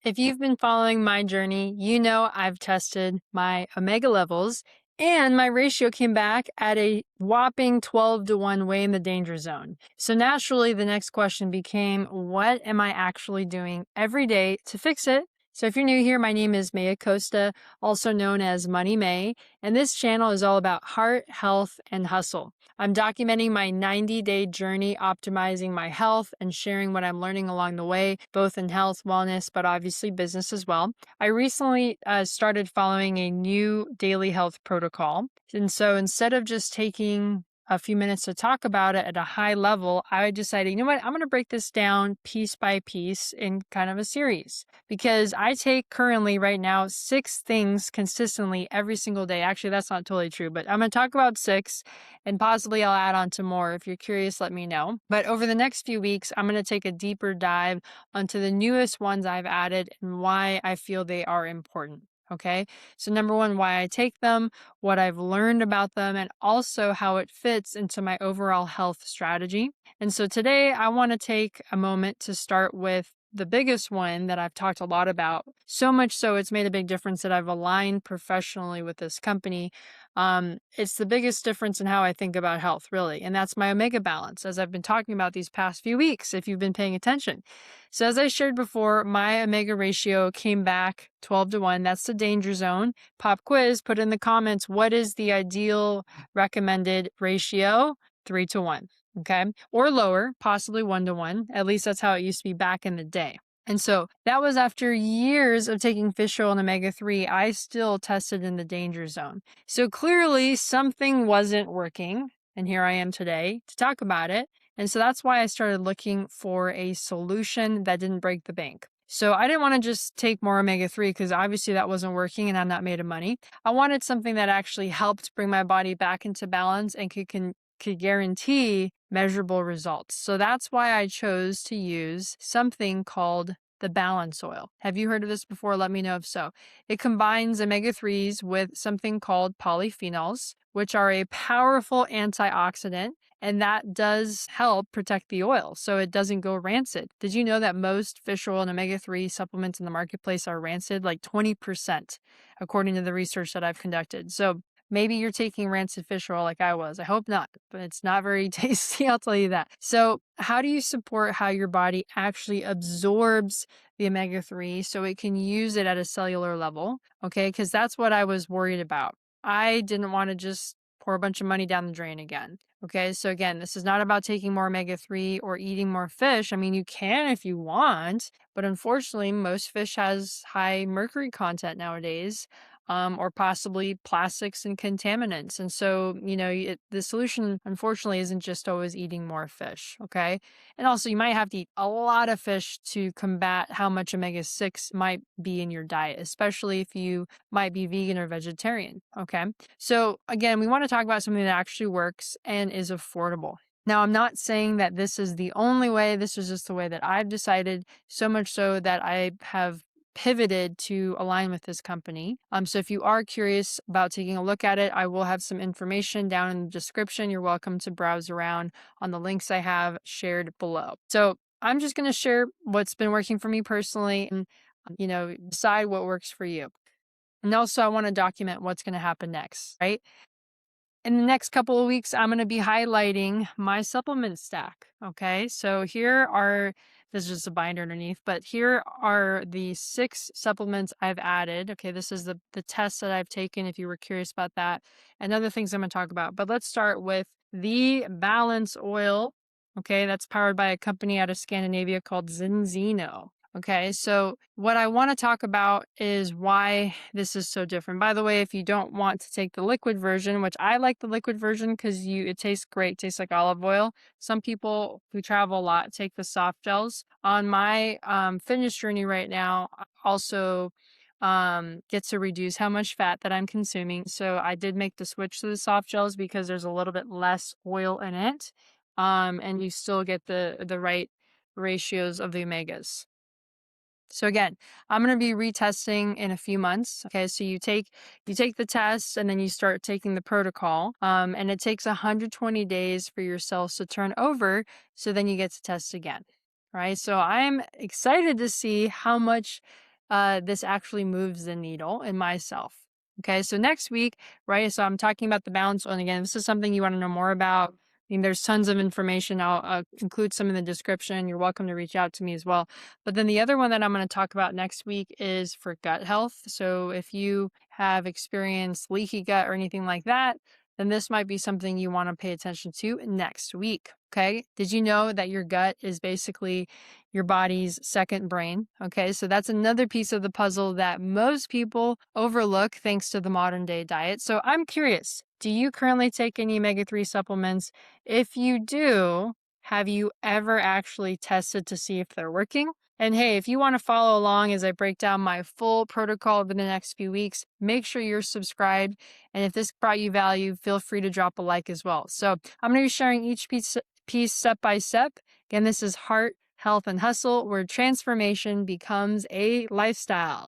If you've been following my journey, you know I've tested my omega levels and my ratio came back at a whopping 12 to 1 way in the danger zone. So naturally, the next question became, what am I actually doing every day to fix it? So if you're new here, my name is Maya Costa, also known as Money May, and this channel is all about heart, health, and hustle. I'm documenting my 90-day journey, optimizing my health and sharing what I'm learning along the way, both in health, wellness, but obviously business as well. I recently started following a new daily health protocol. And so instead of just taking a few minutes to talk about it at a high level, I decided, you know what, I'm going to break this down piece by piece in kind of a series because I take currently right now 6 things consistently every single day. Actually, that's not totally true, but I'm going to talk about 6 and possibly I'll add on to more. If you're curious, let me know. But over the next few weeks, I'm going to take a deeper dive onto the newest ones I've added and why I feel they are important. Okay. So number one, why I take them, what I've learned about them, and also how it fits into my overall health strategy. And so today I want to take a moment to start with the biggest one that I've talked a lot about, so much so it's made a big difference that I've aligned professionally with this company. It's the biggest difference in how I think about health, really. And that's my omega balance, as I've been talking about these past few weeks, if you've been paying attention. So as I shared before, my omega ratio came back 12 to 1. That's the danger zone. Pop quiz, put in the comments, what is the ideal recommended ratio? 3 to 1. Okay. Or lower, possibly 1 to 1. At least that's how it used to be back in the day. And so that was after years of taking fish oil and omega-3, I still tested in the danger zone. So clearly something wasn't working. And here I am today to talk about it. And so that's why I started looking for a solution that didn't break the bank. So I didn't want to just take more omega-3 because obviously that wasn't working and I'm not made of money. I wanted something that actually helped bring my body back into balance and could guarantee measurable results. So that's why I chose to use something called the balance oil. Have you heard of this before? Let me know if so. It combines omega-3s with something called polyphenols, which are a powerful antioxidant, and that does help protect the oil so it doesn't go rancid. Did you know that most fish oil and omega-3 supplements in the marketplace are rancid, like 20%, according to the research that I've conducted? So maybe you're taking rancid fish oil like I was. I hope not, but it's not very tasty, I'll tell you that. So how do you support how your body actually absorbs the omega-3 so it can use it at a cellular level? Okay, because that's what I was worried about. I didn't want to just pour a bunch of money down the drain again. Okay, so again, this is not about taking more omega-3 or eating more fish. I mean, you can if you want, but unfortunately, most fish has high mercury content nowadays, or possibly plastics and contaminants. And so, the solution, unfortunately, isn't just always eating more fish. Okay. And also, you might have to eat a lot of fish to combat how much omega-6 might be in your diet, especially if you might be vegan or vegetarian. Okay. So, again, we want to talk about something that actually works and is affordable. Now, I'm not saying that this is the only way. This is just the way that I've decided, so much so that I have pivoted to align with this company. So if you are curious about taking a look at it, I will have some information down in the description. You're welcome to browse around on the links I have shared below. So I'm just going to share what's been working for me personally and, decide what works for you. And also I want to document what's going to happen next, right? In the next couple of weeks, I'm going to be highlighting my supplement stack. Okay. So this is just a binder underneath, but here are the 6 supplements I've added. Okay. This is the test that I've taken if you were curious about that and other things I'm going to talk about. But let's start with the Balance Oil. Okay. That's powered by a company out of Scandinavia called Zenzino. Okay, so what I want to talk about is why this is so different. By the way, if you don't want to take the liquid version, which I like the liquid version because it tastes great, tastes like olive oil. Some people who travel a lot take the soft gels. On my fitness journey right now, I also get to reduce how much fat that I'm consuming. So I did make the switch to the soft gels because there's a little bit less oil in it, and you still get the right ratios of the omegas. So again, I'm going to be retesting in a few months. Okay. So you take the test and then you start taking the protocol. And it takes 120 days for your cells to turn over. So then you get to test again. Right. So I'm excited to see how much this actually moves the needle in myself. Okay, so next week, right? So I'm talking about the balance one again. This is something you want to know more about. I mean, there's tons of information. I'll include some in the description. You're welcome to reach out to me as well. But then the other one that I'm going to talk about next week is for gut health. So if you have experienced leaky gut or anything like that, then this might be something you want to pay attention to next week. Okay. Did you know that your gut is basically your body's second brain? Okay. So that's another piece of the puzzle that most people overlook thanks to the modern day diet. So I'm curious, do you currently take any omega-3 supplements? If you do, have you ever actually tested to see if they're working? And hey, if you want to follow along as I break down my full protocol over the next few weeks, make sure you're subscribed. And if this brought you value, feel free to drop a like as well. So I'm going to be sharing each piece step by step. Again, this is Heart, Health, and Hustle, where transformation becomes a lifestyle.